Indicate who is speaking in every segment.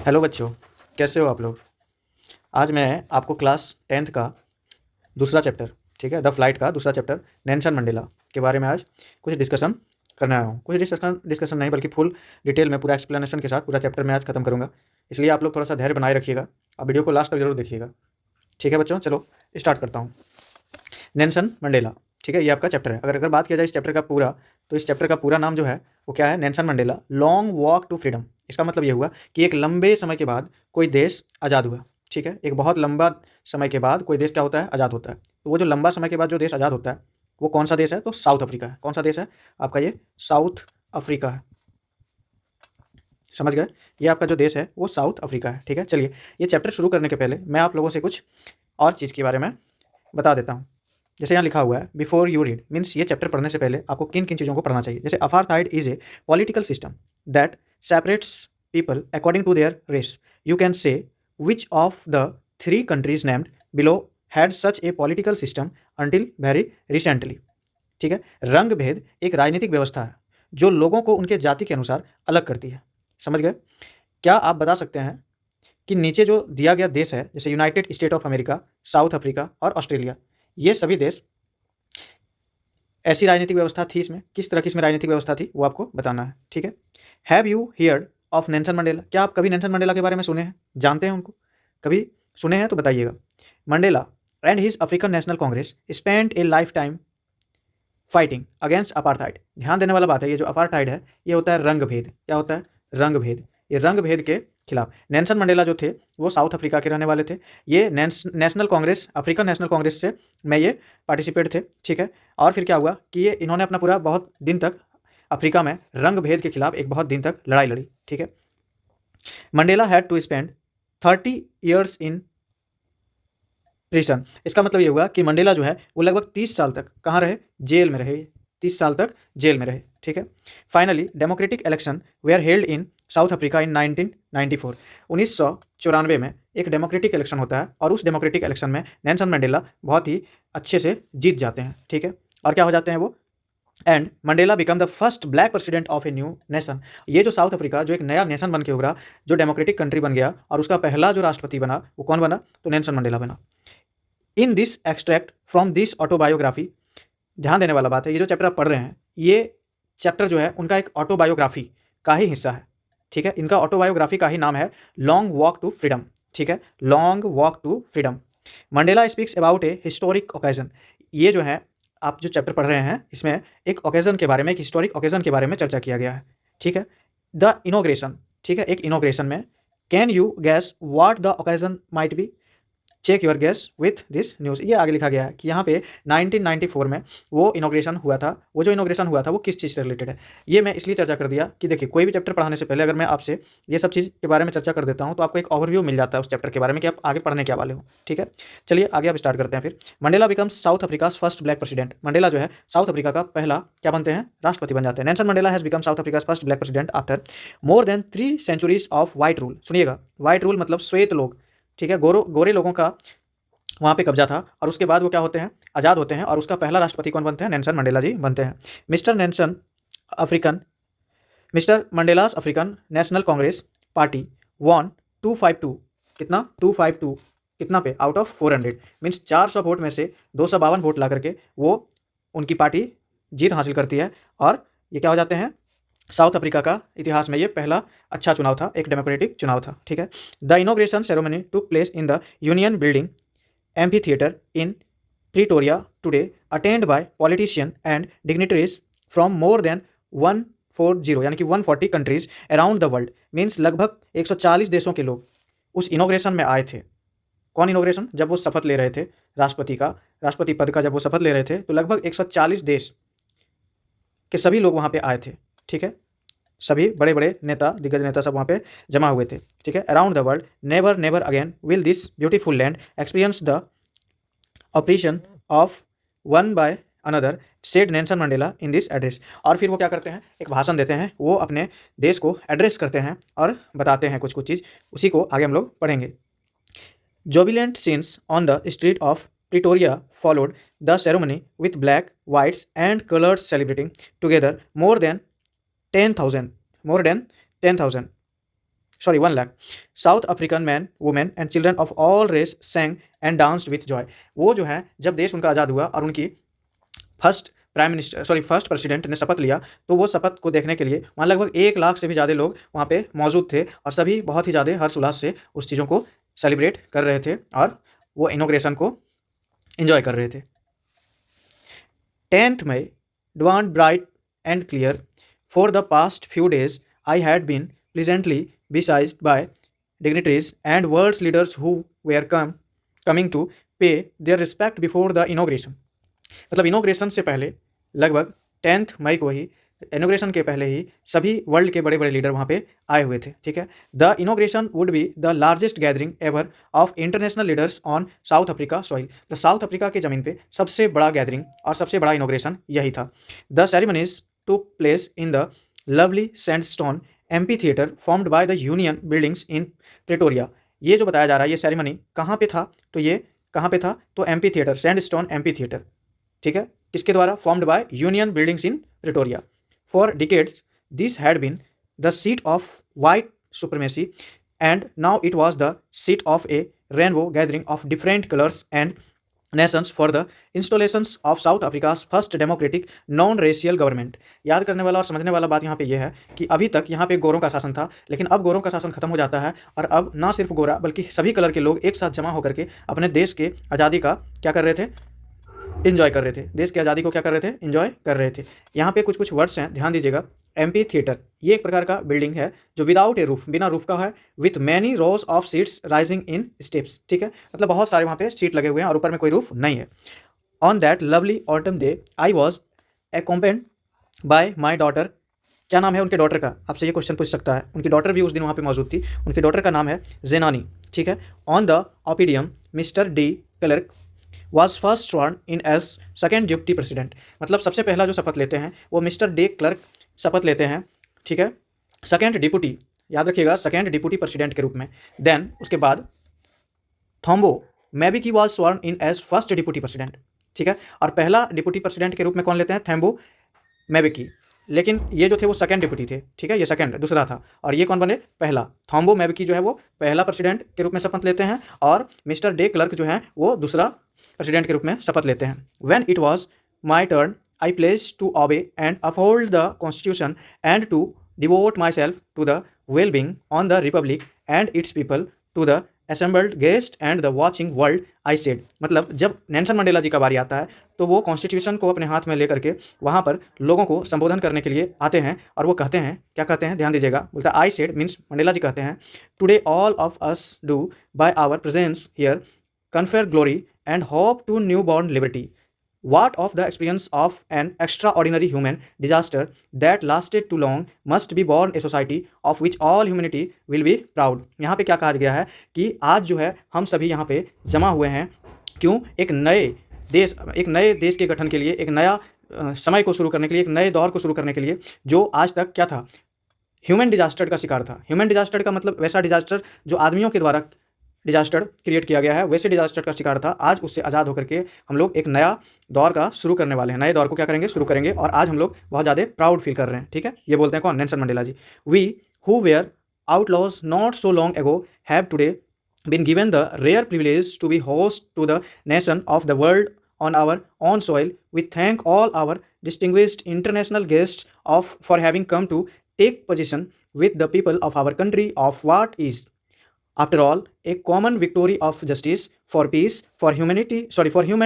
Speaker 1: Hello बच्चों, कैसे हो आप लोग। आज मैं आपको क्लास 10th का दूसरा चैप्टर, ठीक है, द फ्लाइट का दूसरा चैप्टर नेल्सन मंडेला के बारे में आज कुछ डिस्कशन करने आया हूँ। कुछ डिस्कशन नहीं बल्कि फुल डिटेल में पूरा एक्सप्लेनेशन के साथ पूरा चैप्टर मैं आज खत्म करूँगा। इसलिए आप लोग थोड़ा सा धैर्य बनाए रखिएगा। आप वीडियो को लास्ट तक जरूर देखिएगा। ठीक है बच्चों, चलो स्टार्ट करता हूँ। नेल्सन मंडेला, ठीक है, ये आपका चैप्टर है। अगर बात किया जाए इस चैप्टर का पूरा, तो इस चैप्टर का पूरा नाम जो है वो क्या है, Nelson Mandela long walk to freedom. इसका मतलब ये हुआ कि एक लंबे समय के बाद कोई देश आज़ाद हुआ। ठीक है, एक बहुत लंबा समय के बाद कोई देश क्या होता है, आज़ाद होता है। तो वो जो लंबा समय के बाद जो देश आज़ाद होता है वो कौन सा देश है, तो साउथ अफ्रीका है। कौन सा देश है आपका, ये साउथ अफ्रीका है। समझ गए, ये आपका जो देश है वो साउथ अफ्रीका है। ठीक है, चलिए ये चैप्टर शुरू करने के पहले मैं आप लोगों से कुछ और चीज़ के बारे में बता देता हूँ। जैसे यहाँ लिखा हुआ है बिफोर यू रीड, मीन्स ये चैप्टर पढ़ने से पहले आपको किन किन चीज़ों को पढ़ना चाहिए। जैसे apartheid is a political system that separates people according to their race. You can say which of the three countries named below had such a political system until very recently. ठीक है, रंग भेद एक राजनीतिक व्यवस्था है जो लोगों को उनके जाति के अनुसार अलग करती है। समझ गए। क्या आप बता सकते हैं कि नीचे जो दिया गया देश है, जैसे United state of America, south Africa और ऑस्ट्रेलिया, ये सभी देश ऐसी राजनीतिक व्यवस्था थी, इसमें किस तरह की इसमें राजनीतिक व्यवस्था थी वो आपको बताना है। ठीक है, have you heard of Nelson Mandela, क्या आप कभी नेल्सन मंडेला के बारे में सुने हैं, जानते हैं उनको, कभी सुने हैं तो बताइएगा। Mandela and his African National Congress spent A life time fighting against apartheid. ध्यान देने वाला बात है, ये जो अपार्थाइड है ये होता है रंग भेद। क्या होता है, रंग भेद। ये रंग भेद के खिलाफ नेल्सन मंडेला जो थे वो साउथ अफ्रीका के रहने वाले थे। ये national Congress, African National Congress से में ये पार्टिसिपेट थे। ठीक है, और फिर क्या हुआ कि ये इन्होंने अपना पूरा बहुत दिन तक अफ्रीका में रंग भेद के खिलाफ एक बहुत दिन तक लड़ाई लड़ी। ठीक है, Mandela had to spend 30 years in prison. इसका मतलब ये हुआ कि मंडेला जो है वो लगभग 30 साल तक कहाँ रहे, जेल में रहे। 30 साल तक जेल में रहे। ठीक है, finally democratic election where held in south Africa in 1994। 1994 में एक डेमोक्रेटिक इलेक्शन होता है और उस डेमोक्रेटिक इलेक्शन में नेल्सन मंडेला बहुत ही अच्छे से जीत जाते हैं। ठीक है, और क्या हो जाते हैं वो, and Mandela become the first black president of a new nation. ये जो साउथ अफ्रीका जो एक नया नेशन बन के उभरा, जो डेमोक्रेटिक कंट्री बन गया और उसका पहला जो राष्ट्रपति बना वो कौन बना, तो नेल्सन मंडेला बना। In this extract from this autobiography, ध्यान देने वाला बात है, ये जो चैप्टर आप पढ़ रहे हैं ये चैप्टर जो है उनका एक ऑटोबायोग्राफी का ही हिस्सा है। ठीक है, इनका ऑटोबायोग्राफी का ही नाम है लॉन्ग वॉक टू फ्रीडम। ठीक है, long walk to freedom. Mandela speaks about a historic occasion. ये जो है आप जो चैप्टर पढ़ रहे हैं इसमें एक ओकेजन के बारे में, एक हिस्टोरिक ओकेजन के बारे में चर्चा किया गया है। ठीक है, द इनोग्रेशन। ठीक है, एक इनोग्रेशन में can you guess what the occasion might be, check your guess with this news. ये आगे लिखा गया है कि यहाँ पे 1994 में वो इनोग्रेशन हुआ था। वो जो इनोग्रेशन हुआ था वो किस चीज़ से रिलेटेड है, ये मैं इसलिए चर्चा कर दिया कि देखिए कोई भी चैप्टर पढ़ाने से पहले अगर मैं आपसे ये सब चीज़ के बारे में चर्चा कर देता हूँ तो आपको एक ओवरव्यू मिल जाता है उस चैप्टर के बारे में कि आप आगे पढ़ने क्या वाले हो। ठीक है, चलिए आगे आप स्टार्ट करते हैं फिर। Mandela becomes south Africa's first black president. Mandela जो है साउथ अफ्रीका का पहला क्या बनते हैं, राष्ट्रपति बन जाते हैं। Nelson Mandela has become south Africa's first black president after more than 3 centuries of white rule. सुनिएगा, वाइट रूल मतलब श्वेत लोग, ठीक है, गोरे लोगों का वहाँ पे कब्जा था और उसके बाद वो क्या होते हैं, आज़ाद होते हैं और उसका पहला राष्ट्रपति कौन बनते हैं, नेल्सन मंडेला जी बनते हैं। Mister Nelson African mister Mandela's African National Congress Party won 252, कितना 252, कितना पे, आउट ऑफ 400, मीन्स 400 वोट में से 252 वोट ला करके वो उनकी पार्टी जीत हासिल करती है और ये क्या हो जाते हैं, साउथ अफ्रीका का इतिहास में ये पहला अच्छा चुनाव था, एक डेमोक्रेटिक चुनाव था। ठीक है, the inauguration ceremony took place in the union building amphitheater in Pretoria today, attended by politicians and dignitaries from more than 140 यानी कि 140 countries around the world. Means लगभग 140 देशों के लोग उस इनोग्रेशन में आए थे। कौन इनोग्रेशन, जब वो शपथ ले रहे थे राष्ट्रपति पद का जब वो शपथ ले रहे थे तो लगभग 140 देश के सभी लोग वहाँ पे आए थे। ठीक है, सभी बड़े बड़े नेता, दिग्गज नेता सब वहाँ पे जमा हुए थे। ठीक है, around the world never never again will this beautiful land experience the operation of one by another, said Nelson Mandela in this address. और फिर वो क्या करते हैं, एक भाषण देते हैं, वो अपने देश को एड्रेस करते हैं और बताते हैं कुछ कुछ चीज़, उसी को आगे हम लोग पढ़ेंगे। Jubilant scenes on the street of Pretoria followed the ceremony with black, whites and colours celebrating together more than 10,000 sorry 1 lakh South African men, women and children of all race sang and danced with joy. वो जो है जब देश उनका आज़ाद हुआ और उनकी first president ने शपथ लिया, तो वो शपथ को देखने के लिए वहाँ लगभग 1 लाख से भी ज़्यादा लोग वहाँ पे मौजूद थे और सभी बहुत ही ज़्यादा हर्ष उल्लास से उस चीज़ों को सेलिब्रेट कर रहे थे और वो इनॉग्रेशन को एंजॉय कर रहे थे। 10th May dawned bright and clear. For the past few days, I had been pleasantly besieged by dignitaries and world's leaders who were coming to pay their respect before the inauguration. मतलब inauguration से पहले लगभग 10th मई को ही, inauguration के पहले ही सभी world के बड़े बड़े लीडर वहाँ पे आए हुए थे। ठीक है, the inauguration would be the largest gathering ever of international leaders on south Africa soil. तो साउथ अफ्रीका की ज़मीन पे सबसे बड़ा गैदरिंग और सबसे बड़ा इनोग्रेशन यही था। The ceremonies took place in the lovely sandstone amphi theatre formed by the Union Buildings in Pretoria. ये जो बताया जा रहा है ये सेरेमनी कहाँ पे था, तो ये कहाँ पे था, तो amphitheatre, sandstone amphitheatre. ठीक है, किसके द्वारा, formed by Union Buildings in Pretoria. For decades this had been the seat of white supremacy and now it was the seat of a rainbow gathering of different colours and nations for the installations of South Africa's first democratic non racial government. याद करने वाला और समझने वाला बात यहाँ पे यह है कि अभी तक यहाँ पे गोरों का शासन था, लेकिन अब गोरों का शासन खत्म हो जाता है और अब ना सिर्फ गोरा बल्कि सभी कलर के लोग एक साथ जमा होकर के अपने देश के आज़ादी का क्या कर रहे थे, इन्जॉय कर रहे थे, देश की आज़ादी को क्या कर रहे थे, इन्जॉय कर रहे थे। यहाँ पे कुछ कुछ वर्ड्स हैं, ध्यान दीजिएगा। एम्पी थिएटर ये एक प्रकार का बिल्डिंग है जो विदाउट ए रूफ, बिना रूफ का है, with many rose of seats rising in steps. ठीक है, मतलब बहुत सारे वहाँ पे सीट लगे हुए हैं और ऊपर में कोई रूफ नहीं है। On that lovely autumn day I was accompanied bye my daughter. क्या नाम है उनके डॉटर का, आपसे ये क्वेश्चन पूछ सकता है। उनकी डॉटर भी उस दिन वहाँ पे मौजूद थी, उनकी डॉटर का नाम है जेनानी। ठीक है, on the podium mister de Klerk was first sworn in as second deputy president. मतलब सबसे पहला जो शपथ लेते हैं वो मिस्टर डे क्लर्क शपथ लेते हैं। ठीक है, सेकेंड डिप्टी, याद रखिएगा, सेकेंड डिप्टी प्रेसिडेंट के रूप में। देन उसके बाद Thabo Mbeki was sworn in as first deputy president. ठीक है, और पहला डिप्टी प्रेसिडेंट के रूप में कौन लेते हैं, थैम्बो मैबिकी, लेकिन ये जो थे वो सेकंड डिप्टी थे। ठीक है, ये सेकंड दूसरा था और ये कौन बने, पहला। थॉम्बो मैबिकी जो है वो पहला प्रेसिडेंट के रूप में शपथ लेते हैं और मिस्टर डे क्लर्क जो है वो दूसरा प्रेसिडेंट के रूप में शपथ लेते हैं। When it was my turn I place to obey and uphold the constitution and to devote myself to the well being on the republic and its people to the assembled guest and the watching world I said. मतलब जब Nelson Mandela जी का बारी आता है तो वो constitution को अपने हाथ में लेकर के वहाँ पर लोगों को संबोधन करने के लिए आते हैं और वो कहते हैं, क्या कहते हैं, ध्यान दीजिएगा, बोलता है I said means Mandela ji कहते हैं, today all of us do by our presence here confer glory and hope to newborn liberty. What of the experience of an extraordinary human disaster that lasted too long must be born a society of which all humanity will be proud. यहाँ पे क्या कहा गया है कि आज जो है हम सभी यहाँ पे जमा हुए हैं, क्यों, एक नए देश के गठन के लिए, एक नया समय को शुरू करने के लिए, एक नए दौर को शुरू करने के लिए, जो आज तक क्या था, ह्यूमन डिजास्टर का शिकार था। ह्यूमन डिजास्टर का मतलब वैसा डिजास्टर जो आदमियों के द्वारा डिजास्टर क्रिएट किया गया है, वैसे डिजास्टर का शिकार था। आज उससे आज़ाद होकर के हम लोग एक नया दौर का शुरू करने वाले हैं, नए दौर को क्या करेंगे, शुरू करेंगे, और आज हम लोग बहुत ज़्यादा प्राउड फील कर रहे हैं। ठीक है, ये बोलते हैं कौन, Nelson Mandela ji. We who were outlaws not so long ago have today been given the rare privilege to be host to the nation of the world on our own soil. We thank all our distinguished international guests for having come to take position with the people of our country of what is, after all, a common victory of justice, for peace, for human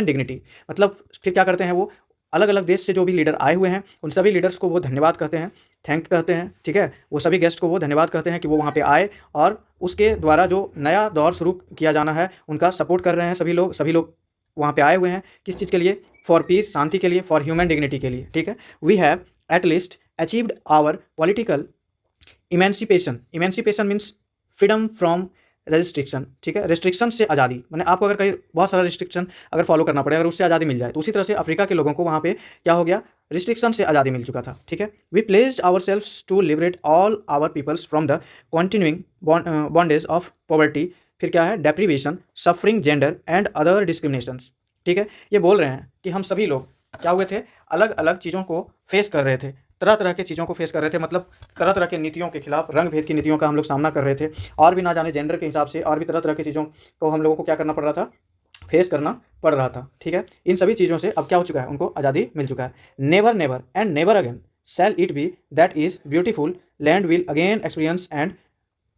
Speaker 1: dignity. मतलब फिर क्या करते हैं वो, अलग अलग देश से जो भी लीडर आए हुए हैं उन सभी लीडर्स को वो धन्यवाद कहते हैं, थैंक कहते हैं। ठीक है, वो सभी गेस्ट को वो धन्यवाद कहते हैं कि वो वहाँ पे आए और उसके द्वारा जो नया दौर शुरू किया जाना है उनका सपोर्ट कर रहे हैं। सभी लोग वहाँ पे आए हुए हैं, किस चीज़ के लिए, फॉर पीस, शांति के लिए, फॉर ह्यूमन डिग्निटी के लिए। ठीक है, we have at least achieved our political emancipation means freedom from restriction. ठीक है, रेस्ट्रिक्शन से आज़ादी, मैंने आपको अगर कहीं बहुत सारा रिस्ट्रिक्शन अगर फॉलो करना पड़े, अगर उससे आज़ादी मिल जाए, तो उसी तरह से अफ्रीका के लोगों को वहाँ पे क्या हो गया, रिस्ट्रिक्शन से आज़ादी मिल चुका था। ठीक है, we placed ourselves to liberate all our peoples from the continuing bondage of poverty. फिर क्या है, deprivation, suffering, gender and other discriminations. ठीक है, ये बोल रहे हैं कि हम सभी लोग क्या हुए थे, अलग अलग चीज़ों को फेस कर रहे थे, तरह तरह की चीज़ों को फेस कर रहे थे, मतलब तरह तरह की नीतियों के खिलाफ, रंग भेद की नीतियों का हम लोग सामना कर रहे थे, और भी ना जाने जेंडर के हिसाब से और भी तरह तरह की चीज़ों को हम लोगों को क्या करना पड़ रहा था, फेस करना पड़ रहा था। ठीक है, इन सभी चीज़ों से अब क्या हो चुका है, उनको आज़ादी मिल चुका है। Never never and never again shall it be that is beautiful land will again experience and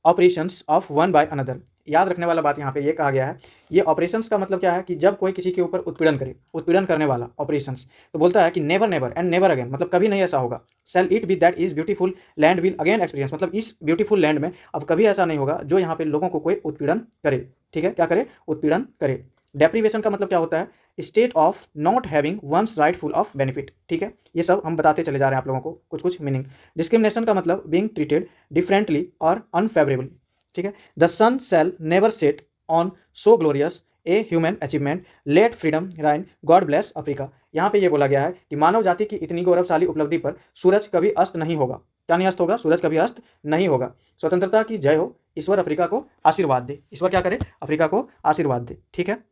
Speaker 1: operations of one by another. याद रखने वाला बात यहाँ पे ये कहा गया है, ये ऑपरेशंस का मतलब क्या है कि जब कोई किसी के ऊपर उत्पीड़न करे, उत्पीड़न करने वाला ऑपरेशंस, तो बोलता है कि never never and never again, मतलब कभी नहीं ऐसा होगा। Shall it be that is beautiful land will again experience, मतलब इस ब्यूटीफुल लैंड में अब कभी ऐसा नहीं होगा जो यहाँ पे लोगों को कोई उत्पीड़न करे। ठीक है, क्या करे, उत्पीड़न करे। डेप्रीवेशन का मतलब क्या होता है, state of not having one's rightful of benefit. ठीक है, ये सब हम बताते चले जा रहे हैं आप लोगों को कुछ कुछ मीनिंग। डिस्क्रिमिनेशन का मतलब बीइंग ट्रीटेड डिफरेंटली और अनफेवरेबल। ठीक है, the sun shall never set on so glorious a human achievement, let freedom reign, God bless Africa. यहाँ पे ये बोला गया है कि मानव जाति की इतनी गौरवशाली उपलब्धि पर सूरज कभी अस्त नहीं होगा। क्या नहीं अस्त होगा, सूरज कभी अस्त नहीं होगा। स्वतंत्रता की जय हो, ईश्वर अफ्रीका को आशीर्वाद दे। ईश्वर क्या करे, अफ्रीका को आशीर्वाद दे। ठीक है,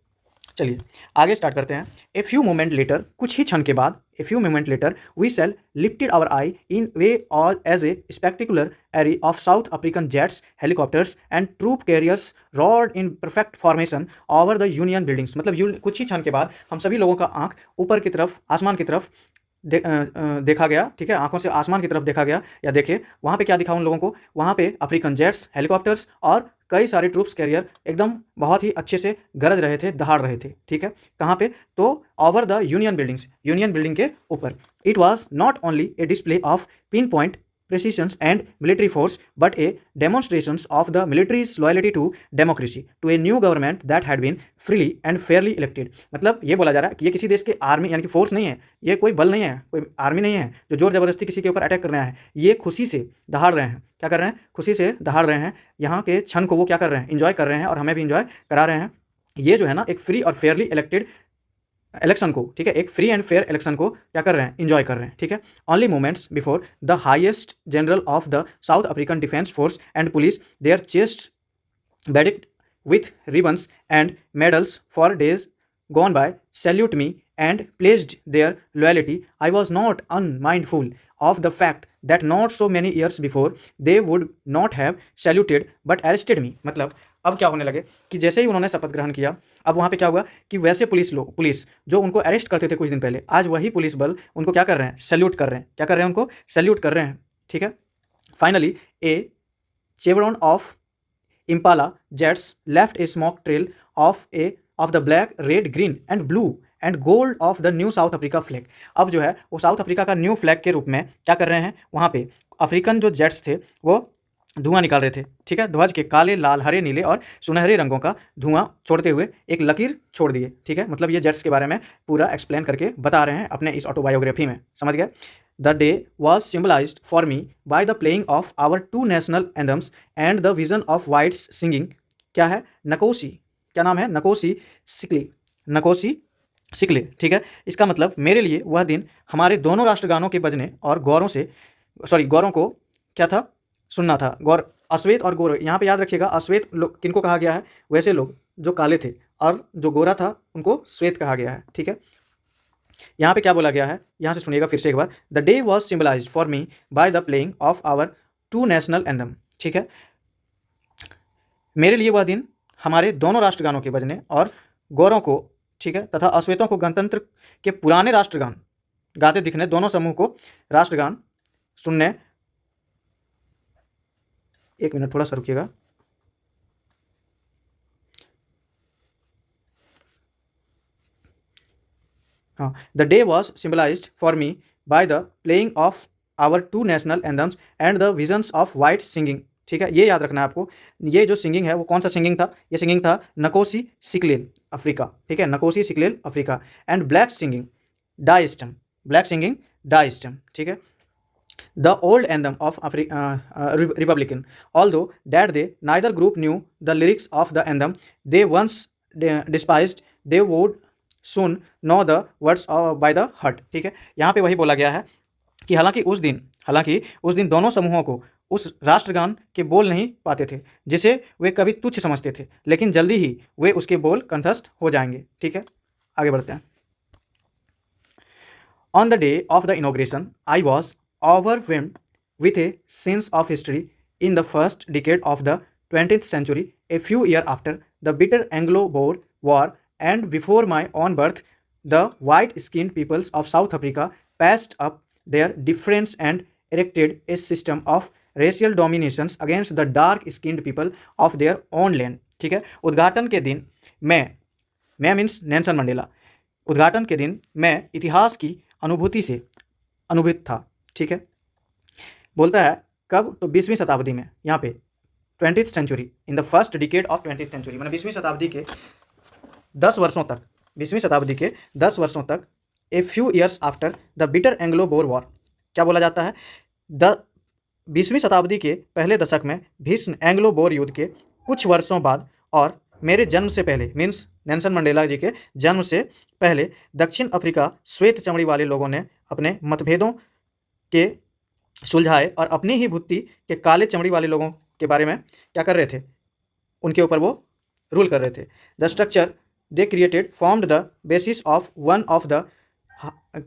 Speaker 1: चलिए आगे स्टार्ट करते हैं। ए फ्यू मोमेंट लेटर, कुछ ही क्षण के बाद, a few moment later we sell lifted our eye in way all as a spectacular array of South African jets, helicopters and troop carriers rode in perfect formation over the Union Buildings. मतलब कुछ ही क्षण के बाद हम सभी लोगों का आंख ऊपर की तरफ, आसमान की तरफ देखा गया। ठीक है, आंखों से आसमान की तरफ देखा गया, या देखे वहाँ पे क्या दिखा उन लोगों को, वहाँ पे अफ्रीकन जेट्स, हेलीकॉप्टर्स और कई सारे ट्रूप्स कैरियर एकदम बहुत ही अच्छे से गरज रहे थे, दहाड़ रहे थे। ठीक है, कहाँ पे, तो over the Union buildings, union building के ऊपर। It was not only A display of pin point precision and military force, but a demonstration of the military's loyalty to democracy, to a new government that had been freely and fairly elected। मतलब ये बोला जा रहा है कि ये किसी देश के आर्मी यानी कि फोर्स नहीं है, ये कोई बल नहीं है, कोई आर्मी नहीं है जो जोर जबरदस्ती किसी के ऊपर अटैक करना है। ये खुशी से दहाड़ रहे हैं। क्या कर रहे हैं, खुशी से दहाड़ रहे हैं। यहाँ के क्षण को वो क्या कर रहे हैं, इंजॉय कर रहे हैं, और हमें भी इंजॉय करा रहे हैं। ये जो है ना, एक फ्री और फेयरली इलेक्टेड इलेक्शन को, ठीक है, एक फ्री एंड फेयर इलेक्शन को क्या कर रहे हैं, इंजॉय कर रहे हैं। ठीक है, only moments before the highest general of the South African defence force and police their chest bedecked with ribbons and medals for days gone by, salute me and pledged their loyalty. I was not unmindful of the fact that not so many years before they would not have saluted but arrested me। मतलब अब क्या होने लगे कि जैसे ही उन्होंने शपथ ग्रहण किया, अब वहाँ पे क्या हुआ कि वैसे पुलिस जो उनको अरेस्ट करते थे कुछ दिन पहले, आज वही पुलिस बल उनको क्या कर रहे हैं, सैल्यूट कर रहे हैं। क्या कर रहे हैं, उनको सैल्यूट कर रहे हैं। ठीक है, finally a chevron of Impala jets left a smoke trail of the black, red, green and blue and gold of the new South Africa flag। अब जो है वो साउथ अफ्रीका का न्यू फ्लैग के रूप में क्या कर रहे हैं, वहाँ पे अफ्रीकन जो जेट्स थे वो धुआं निकाल रहे थे। ठीक है, ध्वज के काले, लाल, हरे, नीले और सुनहरे रंगों का धुआं छोड़ते हुए एक लकीर छोड़ दिए। ठीक है, मतलब ये जेट्स के बारे में पूरा एक्सप्लेन करके बता रहे हैं अपने इस ऑटोबायोग्राफी में। समझ गए। The day was symbolized for me by the playing of our two national anthems and the vision of whites singing। क्या है, नकोसी, क्या नाम है, नकोसी सिकली, नकोसी सिकले। ठीक है, इसका मतलब मेरे लिए वह दिन हमारे दोनों राष्ट्रगानों के बजने और गौरों को क्या था, सुनना था। गौर, अश्वेत और गोरे, यहाँ पे याद रखिएगा, अश्वेत लोग किनको कहा गया है, वैसे लोग जो काले थे, और जो गोरा था उनको श्वेत कहा गया है। ठीक है, यहाँ पे क्या बोला गया है, यहाँ से सुनिएगा फिर से एक बार। The day was symbolise for me by the playing of our two national anthem. ठीक है, मेरे लिए वह दिन हमारे दोनों राष्ट्रगानों के बजने और गौरों को, ठीक है, तथा अश्वेतों को गणतंत्र के पुराने राष्ट्रगान गाते दिखने, दोनों समूह को राष्ट्रगान सुनने। एक मिनट, थोड़ा सा रुकिएगा। हाँ, the day was symbolised for me by the playing of our two national anthems and the visions of white singing. ठीक है, ये याद रखना है आपको। ये जो सिंगिंग है वो कौन सा सिंगिंग था, ये सिंगिंग था नकोसी सिकलेल अफ्रीका। ठीक है, Nkosi Sikelel Africa. And black singing Die Stem, black singing Die Stem. ठीक है, the old anthem of republican, although that they neither group knew the lyrics of the anthem they once despised, they would soon know the words by the heart. ठीक है, यहाँ पे वही बोला गया है कि हालांकि उस दिन दोनों समूहों को उस राष्ट्रगान के बोल नहीं पाते थे जिसे वे कभी तुच्छ समझते थे, लेकिन जल्दी ही वे उसके बोल कंठस्थ हो जाएंगे। ठीक है, आगे बढ़ते हैं। On the day of the inauguration I was overwhelmed with a sense of history in the first decade of the 20th century, a few years after the bitter Anglo-Boer War and before my own birth, the white-skinned peoples of South Africa passed up their difference and erected a system of racial dominations against the dark-skinned people of their own land. ठीक है, उद्घाटन के दिन मैं means Nelson Mandela, उद्घाटन के दिन मैं इतिहास की अनुभूति से अनुभूत था। ठीक है, बोलता है कब, तो 20वीं शताब्दी में, यहाँ पे 20th century, in the first decade of 20th century, मतलब 20वीं शताब्दी के 10 वर्षों तक, 20वीं शताब्दी के 10 वर्षों तक, a few years after the bitter Anglo bore war, क्या बोला जाता है, 20वीं शताब्दी के पहले दशक में भीष्म एंग्लो बोर युद्ध के कुछ वर्षों बाद और मेरे जन्म से पहले, मीन्स नेल्सन मंडेला जी के जन्म से पहले, दक्षिण अफ्रीका श्वेत चमड़ी वाले लोगों ने अपने मतभेदों के सुलझाए और अपनी ही भुत्ती के काले चमड़ी वाले लोगों के बारे में क्या कर रहे थे, उनके ऊपर वो रूल कर रहे थे। The structure they created formed the basis of one of the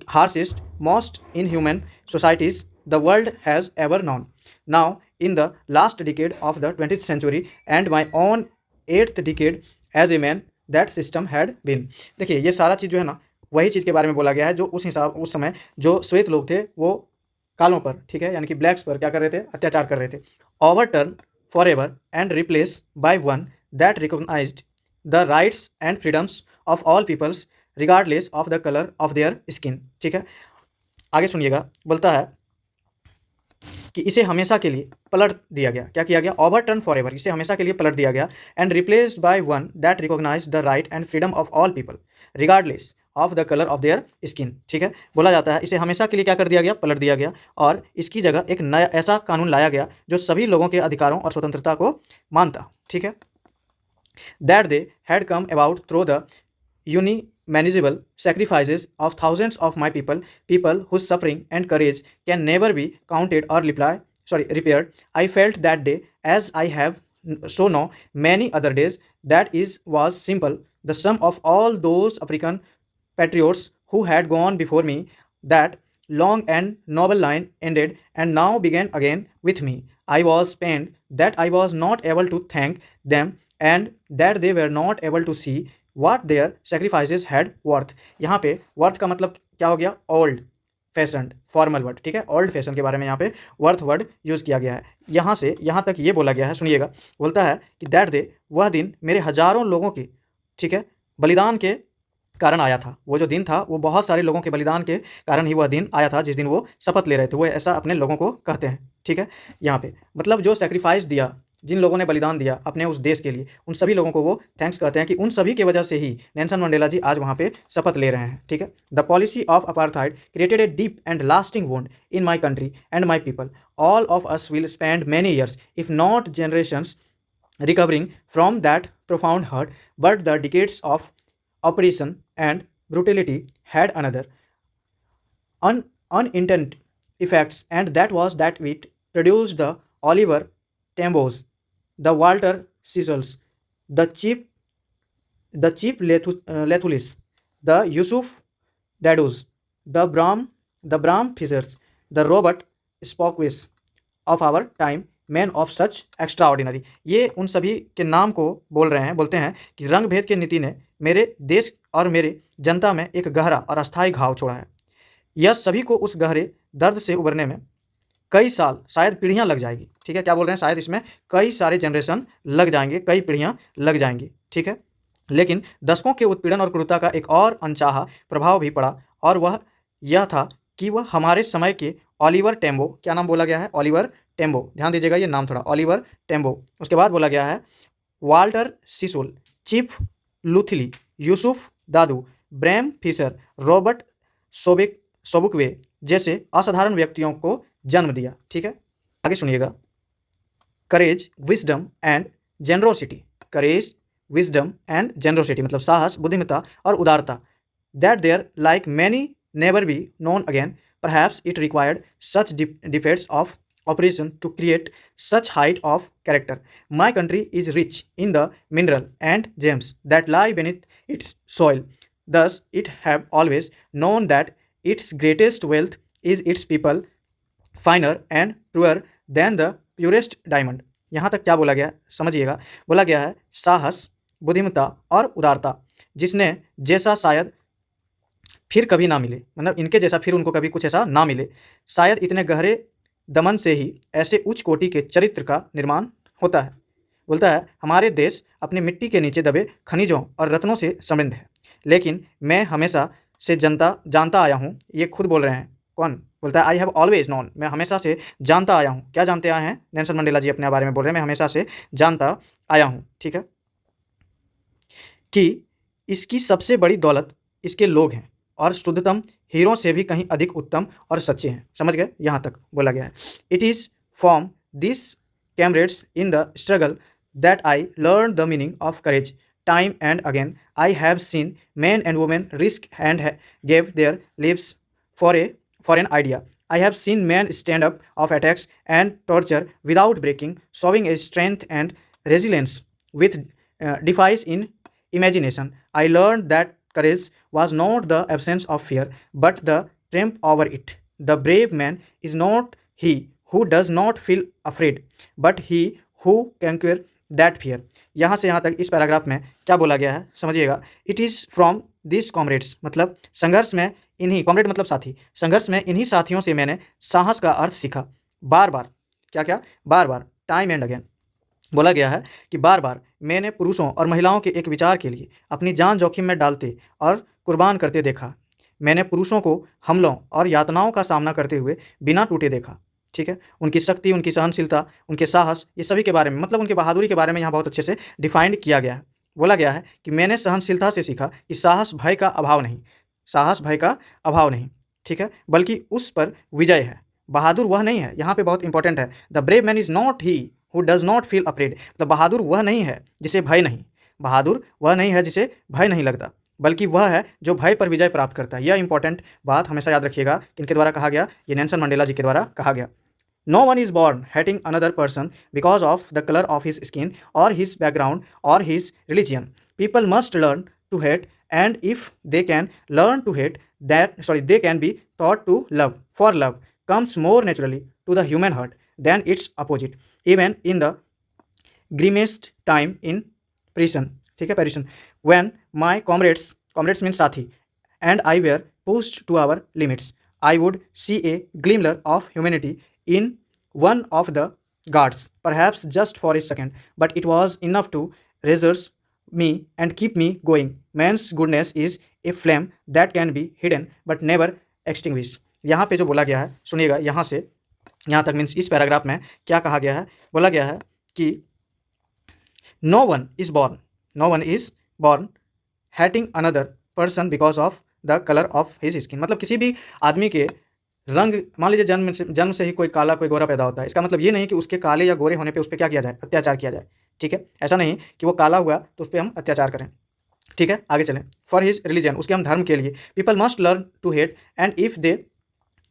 Speaker 1: harshest most inhuman societies the world has ever known. Now in the last decade of the 20th century and my own 8th decade as a man that system had been. देखिए ये सारा चीज़ जो है ना, वही चीज़ के बारे में बोला गया है जो उस समय जो श्वेत लोग थे वो कालों पर, ठीक है, यानी कि ब्लैक्स पर क्या कर रहे थे, अत्याचार कर रहे थे। Overturn forever and replace by one that recognised the rights and freedoms of all peoples regardless of the colour of their skin. ठीक है, आगे सुनिएगा, बोलता है कि इसे हमेशा के लिए पलट दिया गया, क्या किया गया, ओवरटर्न फॉर एवर, इसे हमेशा के लिए पलट दिया गया, and replaced by one that recognise the right and freedom of all people regardless of the colour of their skin. ठीक है, बोला जाता है इसे हमेशा के लिए क्या कर दिया गया, पलट दिया गया, और इसकी जगह एक नया ऐसा कानून लाया गया जो सभी लोगों के अधिकारों और स्वतंत्रता को मानता। ठीक है, that they had come about through the unimaginable sacrifices of thousands of my people whose suffering and courage can never be counted or repaired. I felt that day, as I have so now many other days, that was simple the sum of all those African patriots who had gone before me. That long and noble line ended and now began again with me. I was pained that I was not able to thank them and that they were not able to see what their sacrifices had worth। यहाँ पे worth का मतलब क्या हो गया, old fashion, formal word. ठीक है, old fashion के बारे में यहाँ पे वर्थ वर्ड यूज़ किया गया है। यहाँ से यहाँ तक ये बोला गया है, सुनिएगा, बोलता है कि दैट डे, वह दिन मेरे हजारों लोगों के, ठीक है, बलिदान के कारण आया था। वो जो दिन था वो बहुत सारे लोगों के बलिदान के कारण ही वह दिन आया था जिस दिन वो शपथ ले रहे थे, वो ऐसा अपने लोगों को कहते हैं। ठीक है, यहाँ पे मतलब जो सेक्रीफाइस दिया, जिन लोगों ने बलिदान दिया अपने उस देश के लिए, उन सभी लोगों को वो थैंक्स कहते हैं कि उन सभी की वजह से ही नेल्सन मंडेला जी आज वहाँ पे शपथ ले रहे हैं। ठीक है, the policy of apartheid created a deep and lasting wound in my country and my people. All of us will spend many years if not generations recovering from that profound hurt, but the decades of oppression and brutality had another unintended effects, and that was that it produced the Oliver Tambos, the Walter Cecils, the Chief Lethulis, the Yusuf Dadus, the Bram Fishers, the Robert Spokes of our time, man of such extraordinary. ये उन सभी के नाम को बोल रहे हैं, बोलते हैं कि रंग भेद के नीति ने मेरे देश और मेरे जनता में एक गहरा और अस्थायी घाव छोड़ा है। यह सभी को उस गहरे दर्द से उबरने में कई साल, शायद पीढ़ियां लग जाएगी। ठीक है, क्या बोल रहे हैं, शायद इसमें कई सारे जनरेशन लग जाएंगे, कई पीढ़ियां लग जाएंगी। ठीक है, लेकिन दशकों के उत्पीड़न और क्रूरता का एक और अनचाहा प्रभाव भी पड़ा, और वह यह था कि वह हमारे समय के ओलिवर टेम्बो, क्या नाम बोला गया है, ओलिवर टेम्बो, ध्यान दीजिएगा ये नाम थोड़ा, ओलिवर टेम्बो। उसके बाद बोला गया है वाल्टर सिसुल, चीफ लुथिली, यूसुफ दादू, ब्रैम फिशर, रॉबर्ट सोबुकवे जैसे असाधारण व्यक्तियों को जन्म दिया। ठीक है, आगे सुनिएगा, courage, wisdom and generosity, courage, wisdom and generosity मतलब साहस, बुद्धिमत्ता और उदारता। That their like many never be known again, perhaps it required such defeats of operation to create such height of character. My country is rich in the mineral and gems that lie beneath its soil. Thus, it have always known that its greatest wealth is its people. Finer and truer than the purest diamond. यहाँ तक क्या बोला गया है समझिएगा। बोला गया है साहस, बुद्धिमत्ता और उदारता जिसने जैसा शायद फिर कभी ना मिले, मतलब इनके जैसा फिर उनको कभी कुछ ऐसा ना मिले। शायद इतने गहरे दमन से ही ऐसे उच्च कोटि के चरित्र का निर्माण होता है। बोलता है हमारे देश अपनी मिट्टी के नीचे दबे खनिजों और रत्नों से समृद्ध है, लेकिन मैं हमेशा से जानता आया हूँ। ये खुद बोल रहे हैं, कौन बोलता है? आई हैव ऑलवेज नॉन, मैं हमेशा से जानता आया हूँ। क्या जानते आए हैं? नेल्सन मंडेला जी अपने बारे में बोल रहे हैं, मैं हमेशा से जानता आया हूँ, ठीक है, कि इसकी सबसे बड़ी दौलत इसके लोग हैं और शुद्धतम हीरों से भी कहीं अधिक उत्तम और सच्चे हैं। समझ गए? यहाँ तक बोला गया है। It is from this comrades in the struggle that I learn the meaning of courage time and again. I have seen men and women risk and gave their lives for an idea. I have seen men stand up of attacks and torture without breaking, showing a strength and resilience with defies in imagination. I learned that courage was not the absence of fear, but the triumph over it. The brave man is not he who does not feel afraid, but he who conquer that fear. यहाँ से यहाँ तक इस paragraph में क्या बोला गया है समझिएगा। It is from this comrades, मतलब संघर्ष में इन्हीं, कॉमरेड मतलब साथी, संघर्ष में इन्हीं साथियों से मैंने साहस का अर्थ सीखा। बार बार, क्या क्या? बार बार, टाइम एंड अगेन। बोला गया है कि बार बार मैंने पुरुषों और महिलाओं के एक विचार के लिए अपनी जान जोखिम में डालते और कुर्बान करते देखा। मैंने पुरुषों को हमलों और यातनाओं का सामना करते हुए बिना टूटे देखा, ठीक है। उनकी शक्ति, उनकी सहनशीलता, उनके साहस, ये सभी के बारे में, मतलब उनकी बहादुरी के बारे में यहाँ बहुत अच्छे से डिफाइंड किया गया है। बोला गया है कि मैंने सहनशीलता से सीखा कि साहस भय का अभाव नहीं, साहस भय का अभाव नहीं, ठीक है, बल्कि उस पर विजय है। बहादुर वह नहीं है, यहाँ पे बहुत इंपॉर्टेंट है, the brave man is not he who does not feel afraid. तो बहादुर वह नहीं है जिसे भय नहीं, बहादुर वह नहीं है जिसे भय नहीं लगता, बल्कि वह है जो भय पर विजय प्राप्त करता है। यह इंपॉर्टेंट बात हमेशा याद रखिएगा। किनके द्वारा कहा गया? ये नेल्सन मंडेला जी के द्वारा कहा गया। No one is born hating another person because of the colour of his skin और हिज बैकग्राउंड और his religion. People must learn to hate, and if they can learn to hate, they can be taught to love, for love comes more naturally to the human heart than its opposite, even in the grimmest time in prison, ठीक है, prison, when my comrades means साथी, and I were pushed to our limits, I would see a glimmer of humanity in one of the guards, perhaps just for a second, but it was enough to reassure me and keep me going. Man's goodness is a flame that can be hidden but never extinguished. यहाँ पे जो बोला गया है सुनिएगा, यहाँ से यहाँ तक मीन्स इस पैराग्राफ में क्या कहा गया है? बोला गया है कि no one is born hating another person because of the colour of his skin. मतलब किसी भी आदमी के रंग, मान लीजिए जन्म से ही कोई काला कोई गोरा पैदा होता है, इसका मतलब ये नहीं कि उसके काले या गोरे होने पे उस पर क्या किया जाए? अत्याचार किया जाए, ठीक है। ऐसा नहीं कि वो काला हुआ तो उस पर हम अत्याचार करें, ठीक है। आगे चलें। फॉर हिज रिलीजन, उसके हम धर्म के लिए। People must learn to hate and if they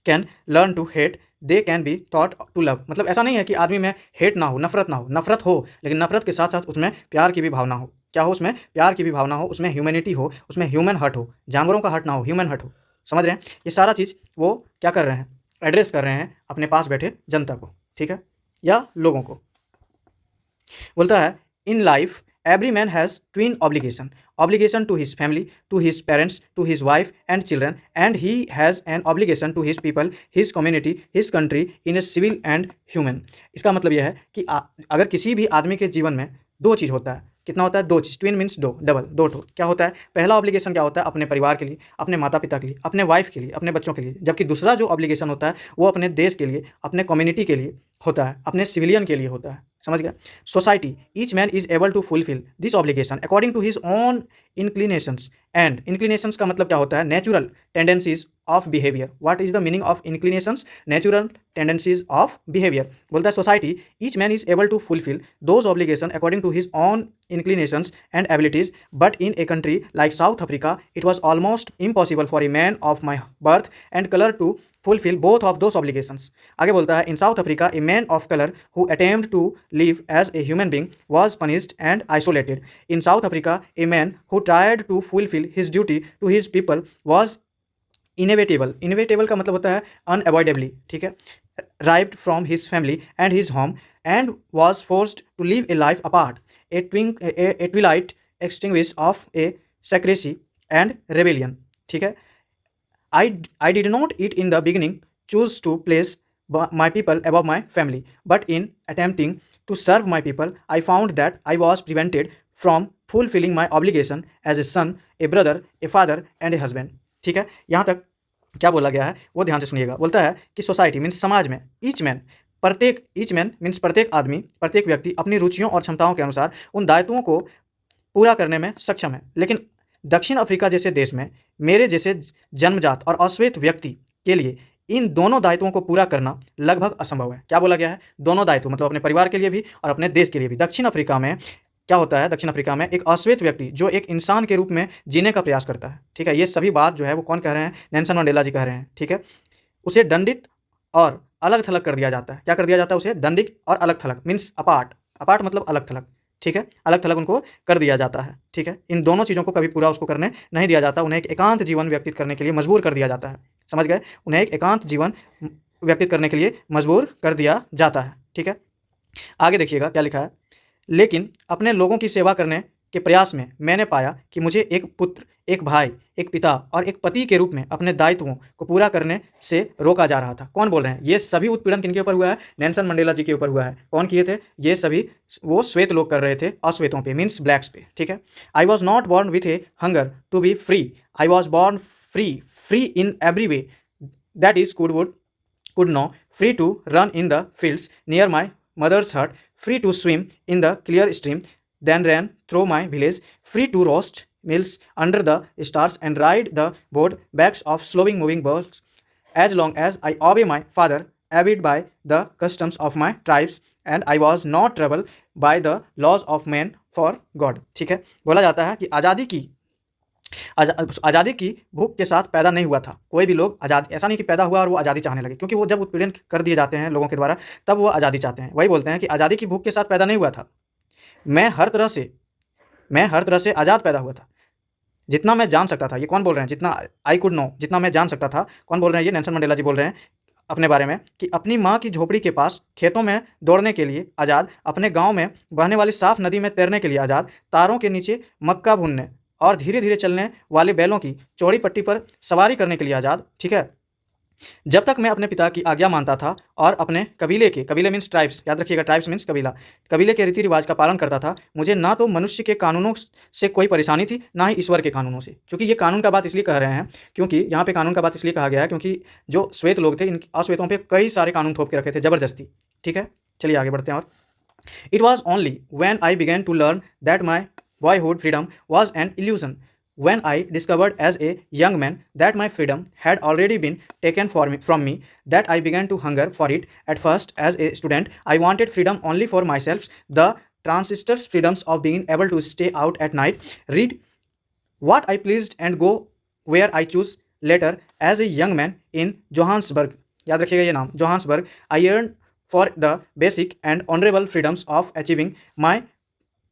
Speaker 1: can learn to hate they can be taught to love. मतलब ऐसा नहीं है कि आदमी में हेट ना हो, नफरत ना हो, नफरत हो, लेकिन नफरत के साथ साथ उसमें प्यार की भी भावना हो। क्या हो? उसमें प्यार की भी भावना हो, उसमें ह्यूमैनिटी हो, उसमें ह्यूमन हर्ट हो, जानवरों का हर्ट ना हो, ह्यूमन हर्ट हो। समझ रहे हैं? ये सारा चीज़ वो क्या कर रहे हैं? एड्रेस कर रहे हैं अपने पास बैठे जनता को, ठीक है, या लोगों को। बोलता है in life every man has twin obligation to his family, to his parents, to his wife and children, and he has an obligation to his people, his community, his country in a civil and human। इसका मतलब यह है कि अगर किसी भी आदमी के जीवन में दो चीज़ होता है, कितना होता है? दो चीज़। ट्विन मीन्स दो, डबल, दो ठो। क्या होता है? पहला ऑब्लिगेशन क्या होता है? अपने परिवार के लिए, अपने माता पिता के लिए, अपने वाइफ के लिए, अपने बच्चों के लिए। जबकि दूसरा जो ऑब्लिगेशन होता है वो अपने देश के लिए, अपने कम्युनिटी के लिए होता है, अपने सिविलियन के लिए होता है। समझ गया? Society, each man is able to fulfil this obligation according to his own inclinations. And inclinations का मतलब क्या होता है? Natural tendencies of behaviour. What is the meaning of inclinations? Natural tendencies of behaviour. बोलता है society, each man is able to fulfil those obligation according to his own inclinations and abilities, but in a country like South Africa it was almost impossible for a man of my birth and color to fulfill both of those obligations। आगे बोलता है in South Africa a man of color who attempted to live as a human being was punished and isolated। in South Africa a man who tried to fulfill his duty to his people was inevitable. Inevitable का मतलब होता है अनअवॉइडेबली, ठीक है। ripped from his family and his home and was forced to live a life apart, a twilight extinguish of a secrecy and rebellion. ठीक है, I did not it in the beginning choose to place my people above my family, but in attempting to serve my people, I found that I was prevented from fulfilling my obligation as a son, a brother, a father and a husband. ठीक है, यहाँ तक क्या बोला गया है वो ध्यान से सुनिएगा। बोलता है कि सोसाइटी मीन्स समाज में ईच मैन मीन्स प्रत्येक आदमी, प्रत्येक व्यक्ति अपनी रुचियों और क्षमताओं के अनुसार उन दायित्वों को पूरा करने में सक्षम है, लेकिन दक्षिण अफ्रीका जैसे देश में मेरे जैसे जन्मजात और अश्वेत व्यक्ति के लिए इन दोनों दायित्वों को पूरा करना लगभग असंभव है। क्या बोला गया है? दोनों दायित्व, मतलब अपने परिवार के लिए भी और अपने देश के लिए भी। दक्षिण अफ्रीका में क्या होता है? दक्षिण अफ्रीका में एक अश्वेत व्यक्ति जो एक इंसान के रूप में जीने का प्रयास करता है, ठीक है, ये सभी बात जो है वो कौन कह रहे हैं? नेल्सन मंडेला जी कह रहे हैं, ठीक है। उसे दंडित और अलग थलग कर दिया जाता है। क्या कर दिया जाता है? उसे दंडित और अलग थलग मीन्स अपार्ट, अपार्ट मतलब अलग थलग, ठीक है, अलग थलग उनको कर दिया जाता है, ठीक है। इन दोनों चीज़ों को कभी पूरा उसको करने नहीं दिया जाता। उन्हें एक एकांत जीवन व्यतीत करने के लिए मजबूर कर दिया जाता है। समझ गए? उन्हें एक एकांत जीवन व्यतीत करने के लिए मजबूर कर दिया जाता है, ठीक है। आगे देखिएगा क्या लिखा है। लेकिन अपने लोगों की सेवा करने के प्रयास में मैंने पाया कि मुझे एक पुत्र, एक भाई, एक पिता और एक पति के रूप में अपने दायित्वों को पूरा करने से रोका जा रहा था। कौन बोल रहे हैं? ये सभी उत्पीड़न किनके ऊपर हुआ है? नेल्सन मंडेला जी के ऊपर हुआ है। कौन किए थे? ये सभी वो श्वेत लोग कर रहे थे, अश्वेतों पे मीन्स ब्लैक्स पे, ठीक है। I was not born with a hunger to be free, I was born free in every way, that is could know, free to run in the fields near my mother's hut, free to swim in the clear stream, then ran through my village, free to roast meals under the stars and ride the broad backs of slowly moving birds, as long as I obey my father, abide by the customs of my tribes, and I was not troubled by the laws of man for God। ठीक है, बोला जाता है कि आज़ादी की भूख के साथ पैदा नहीं हुआ था। कोई भी लोग आज़ाद ऐसा नहीं कि पैदा हुआ और वो आज़ादी चाहने लगे, क्योंकि वो जब उत्पीड़न कर दिए जाते हैं लोगों के द्वारा तब वो आज़ादी चाहते हैं। वही बोलते हैं कि आज़ादी की भूख के साथ पैदा नहीं हुआ था, मैं हर तरह से आज़ाद पैदा हुआ था, जितना मैं जान सकता था। ये कौन बोल रहे हैं? जितना आई कुड नो, जितना मैं जान सकता था। कौन बोल रहे हैं? ये नेल्सन मंडेला जी बोल रहे हैं अपने बारे में कि अपनी माँ की झोपड़ी के पास खेतों में दौड़ने के लिए आज़ाद, अपने गाँव में बहने वाली साफ नदी में तैरने के लिए आज़ाद, तारों के नीचे मक्का भूनने और धीरे धीरे चलने वाले बैलों की चौड़ी पट्टी पर सवारी करने के लिए आज़ाद, ठीक है। जब तक मैं अपने पिता की आज्ञा मानता था और अपने कबीले मीन्स ट्राइब्स, याद रखिएगा, ट्राइब्स मीन्स कबीले के रीति रिवाज का पालन करता था, मुझे ना तो मनुष्य के कानूनों से कोई परेशानी थी, ना ही ईश्वर के कानूनों से। क्योंकि ये कानून का बात इसलिए कह रहे हैं, क्योंकि यहाँ पे कानून का बात इसलिए कहा गया है क्योंकि जो श्वेत लोग थे इन अश्वेतों पर कई सारे कानून थोप के रखे थे ज़बरदस्ती, ठीक है। चलिए आगे बढ़ते हैं। और it was only when I began to learn that my boyhood freedom was an illusion, when I discovered as a young man that my freedom had already been taken from me, that I began to hunger for it. At first, as a student, I wanted freedom only for myself, the transistor's freedoms of being able to stay out at night, read what I pleased and go where I choose. Later, as a young man in Johannesburg, याद रखिएगा ये नाम, Johannesburg, I yearned for the basic and honorable freedoms of achieving my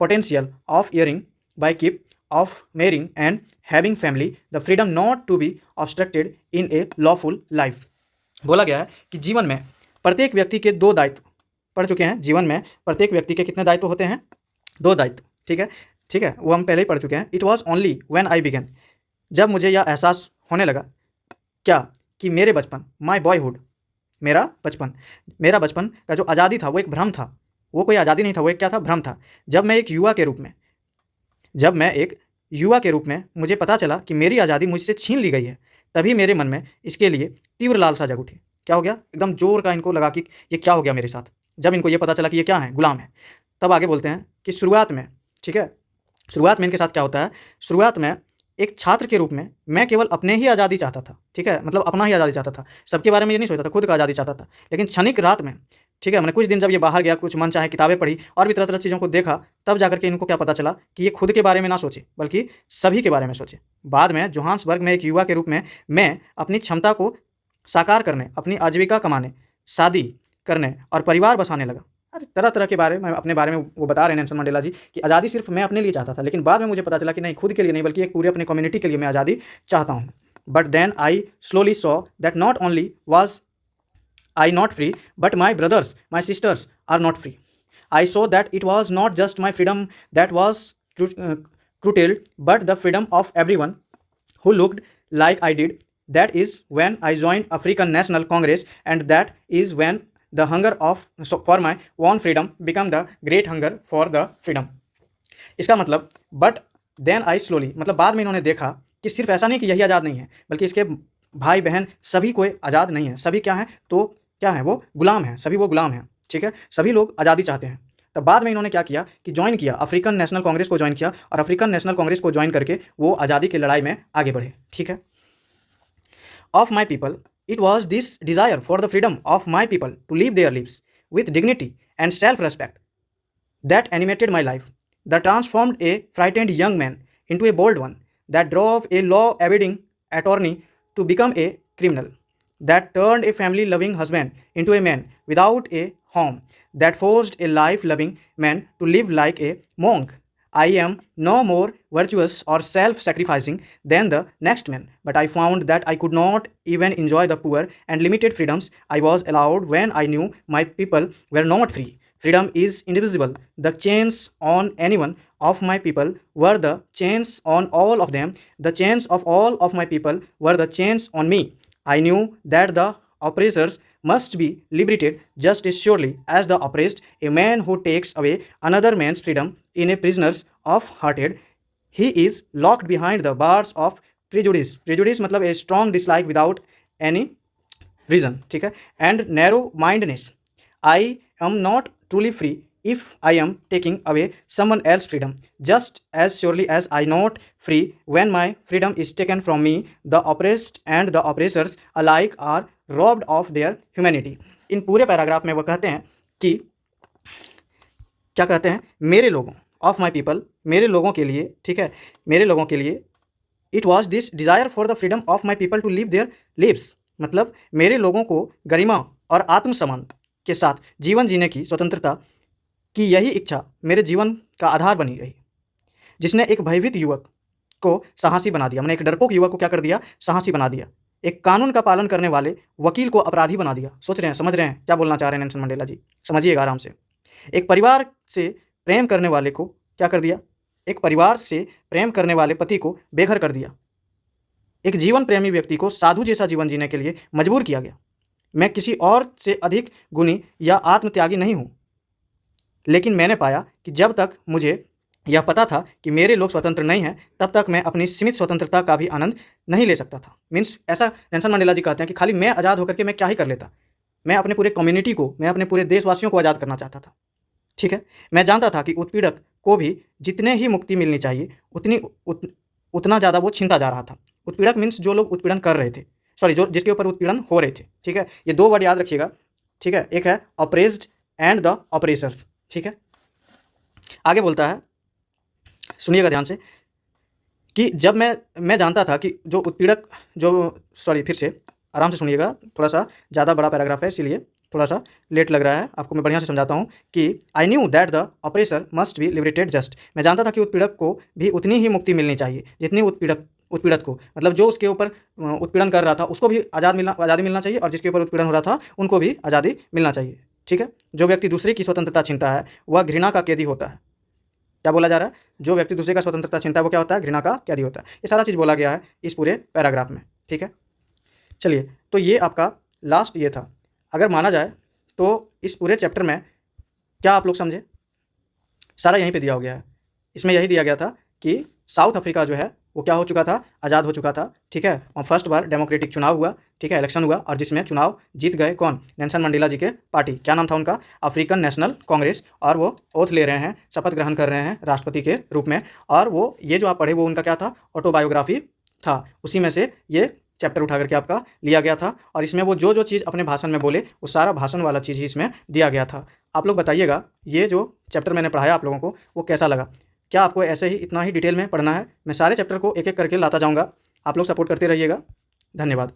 Speaker 1: potential, of earning by keep, of marrying and having family, the freedom not to be obstructed in a lawful life। बोला गया है कि जीवन में प्रत्येक व्यक्ति के दो दायित्व पढ़ चुके हैं। जीवन में प्रत्येक व्यक्ति के कितने दायित्व होते हैं? दो दायित्व, ठीक है, ठीक है, वो हम पहले ही पढ़ चुके हैं। It was only when I began, जब मुझे यह एहसास होने लगा क्या कि मेरे बचपन, माई बॉयहुड, मेरा बचपन का जो आज़ादी था वो एक भ्रम था। वो कोई आज़ादी नहीं था, वो एक क्या था? भ्रम था। जब मैं एक युवा के रूप में मुझे पता चला कि मेरी आज़ादी मुझसे छीन ली गई है, तभी मेरे मन में इसके लिए तीव्र लालसा जग उठी। क्या हो गया? एकदम जोर का इनको लगा कि ये क्या हो गया मेरे साथ। जब इनको ये पता चला कि ये क्या है? गुलाम है। तब आगे बोलते हैं कि शुरुआत में, ठीक है, शुरुआत में इनके साथ क्या होता है? शुरुआत में एक छात्र के रूप में मैं केवल अपने ही आज़ादी चाहता था, ठीक है, मतलब अपना ही आज़ादी चाहता था, सबके बारे में ये नहीं सोचता था, खुद का आज़ादी चाहता था। लेकिन क्षणिक रात में, ठीक है, मैंने कुछ दिन जब ये बाहर गया, कुछ मन चाहे किताबें पढ़ी और भी तरह तरह चीज़ों को देखा, तब जाकर के इनको क्या पता चला कि ये खुद के बारे में ना सोचे बल्कि सभी के बारे में सोचे। बाद में जोहान्सबर्ग में एक युवा के रूप में मैं अपनी क्षमता को साकार करने, अपनी आजीविका कमाने, शादी करने और परिवार बसाने लगा। अरे तरह तरह के बारे में, अपने बारे में वो बता रहे हैं नेल्सन मंडेला जी कि आज़ादी सिर्फ मैं अपने लिए चाहता था, लेकिन बाद में मुझे पता चला कि नहीं, खुद के लिए नहीं बल्कि एक पूरे अपने कम्युनिटी के लिए मैं आज़ादी चाहता हूँ। But then I slowly saw that not only was I not free, but my brothers, my sisters are not free. I saw that it was not just my freedom that was curtailed, but the freedom of everyone who looked like I did. That is when I joined African National Congress, and that is when the hunger of for my own freedom became the great hunger for the freedom. इसका मतलब but then I slowly, मतलब बाद में इन्होंने देखा कि सिर्फ ऐसा नहीं कि यही आज़ाद नहीं है, बल्कि इसके भाई बहन सभी कोई आज़ाद नहीं है। सभी क्या हैं, तो क्या है, वो गुलाम हैं, सभी वो गुलाम हैं, ठीक है, सभी लोग आज़ादी चाहते हैं। तब बाद में इन्होंने क्या किया कि ज्वाइन किया, अफ्रीकन नेशनल कांग्रेस को ज्वाइन किया, और अफ्रीकन नेशनल कांग्रेस को ज्वाइन करके वो आज़ादी की लड़ाई में आगे बढ़े, ठीक है। Of my people, it was this desire for the freedom of my people to live their lives with dignity and self respect that animated my life, that transformed a frightened young man into a bold one, that drove a law-abiding attorney to become a criminal, that turned a family-loving husband into a man without a home, that forced a life-loving man to live like a monk. I am no more virtuous or self-sacrificing than the next man, but I found that I could not even enjoy the poor and limited freedoms I was allowed when I knew my people were not free. Freedom is indivisible. The chains on any one of my people were the chains on all of them. The chains of all of my people were the chains on me. I knew that the oppressors must be liberated just as surely as the oppressed. A man who takes away another man's freedom in a prisoner's of hearted, he is locked behind the bars of prejudice. Prejudice मतलब a strong dislike without any reason, ठीक है, and narrow mindedness. I am not truly free if I am taking away someone else's freedom, just as surely as I not free when my freedom is taken from me. The oppressed and the oppressors alike are robbed of their humanity. इन पूरे paragraph में वो कहते हैं कि क्या कहते हैं, मेरे लोगों, ऑफ माई पीपल, मेरे लोगों के लिए, ठीक है, मेरे लोगों के लिए, it was this desire for the freedom of my people to live their lives, मतलब मेरे लोगों को गरिमा और आत्मसम्मान के साथ जीवन जीने की स्वतंत्रता की यही इच्छा मेरे जीवन का आधार बनी रही, जिसने एक भयभीत युवक को साहसी बना दिया। मैंने एक डरपोक युवक को क्या कर दिया, साहसी बना दिया। एक कानून का पालन करने वाले वकील को अपराधी बना दिया। सोच रहे हैं, समझ रहे हैं क्या बोलना चाह रहे हैं नेल्सन मंडेला जी, समझिएगा आराम से। एक परिवार से प्रेम करने वाले को क्या कर दिया, एक परिवार से प्रेम करने वाले पति को बेघर कर दिया। एक जीवन प्रेमी व्यक्ति को साधु जैसा जीवन जीने के लिए मजबूर किया गया। मैं किसी और से अधिक गुणी या आत्मत्यागी नहीं हूँ, लेकिन मैंने पाया कि जब तक मुझे यह पता था कि मेरे लोग स्वतंत्र नहीं हैं, तब तक मैं अपनी सीमित स्वतंत्रता का भी आनंद नहीं ले सकता था। मीन्स ऐसा नेल्सन मंडेला जी कहते हैं कि खाली मैं आज़ाद होकर के मैं क्या ही कर लेता, मैं अपने पूरे कम्युनिटी को, मैं अपने पूरे देशवासियों को आज़ाद करना चाहता था, ठीक है। मैं जानता था कि उत्पीड़क को भी जितने ही मुक्ति मिलनी चाहिए उतना ज़्यादा वो छीनता जा रहा था। उत्पीड़क मीन्स जो लोग उत्पीड़न कर रहे थे, सॉरी, जो जिसके ऊपर उत्पीड़न हो रहे थे, ठीक है। ये दो वर्ड याद रखिएगा, ठीक है, एक है ऑप्रेस्ड एंड द ऑपरेसर्स, ठीक है। आगे बोलता है, सुनिएगा ध्यान से, कि जब मैं जानता था कि जो उत्पीड़क, जो, सॉरी, फिर से आराम से सुनिएगा, थोड़ा सा ज़्यादा बड़ा पैराग्राफ है इसीलिए थोड़ा सा लेट लग रहा है आपको। मैं बढ़िया से समझाता हूँ कि I knew that the oppressor must be liberated just, मैं जानता था कि उत्पीड़क को भी उतनी ही मुक्ति मिलनी चाहिए जितनी उत्पीड़क को, मतलब जो उसके ऊपर उत्पीड़न कर रहा था उसको भी आज़ादी मिलना चाहिए, और जिसके ऊपर उत्पीड़न हो रहा था उनको भी आज़ादी मिलना चाहिए, ठीक है। जो व्यक्ति दूसरे की स्वतंत्रता छीनता है वह घृणा का कैदी होता है। क्या बोला जा रहा है, जो व्यक्ति दूसरे का स्वतंत्रता छीनता है वो क्या होता है, घृणा का कैदी होता है। ये सारा चीज़ बोला गया है इस पूरे पैराग्राफ में, ठीक है। चलिए, तो ये आपका लास्ट ये था। अगर माना जाए तो इस पूरे चैप्टर में क्या आप लोग समझे, सारा यहीं पे दिया हो गया है। इसमें यही दिया गया था कि साउथ अफ्रीका जो है वो क्या हो चुका था, आज़ाद हो चुका था, ठीक है। और फर्स्ट बार डेमोक्रेटिक चुनाव हुआ, ठीक है, इलेक्शन हुआ, और जिसमें चुनाव जीत गए कौन, नेल्सन मंडेला जी के पार्टी, क्या नाम था उनका, अफ्रीकन नेशनल कांग्रेस। और वो ओथ ले रहे हैं, शपथ ग्रहण कर रहे हैं राष्ट्रपति के रूप में। और वो ये जो आप पढ़े वो उनका क्या था, ऑटोबायोग्राफी था, उसी में से ये चैप्टर उठा करके आपका लिया गया था। और इसमें वो जो चीज़ अपने भाषण में बोले वो सारा भाषण वाला चीज़ ही इसमें दिया गया था। आप लोग बताइएगा ये जो चैप्टर मैंने पढ़ाया आप लोगों को वो कैसा लगा। क्या आपको ऐसे ही इतना ही डिटेल में पढ़ना है? मैं सारे चैप्टर को एक एक करके लाता जाऊँगा, आप लोग सपोर्ट करते रहिएगा। धन्यवाद।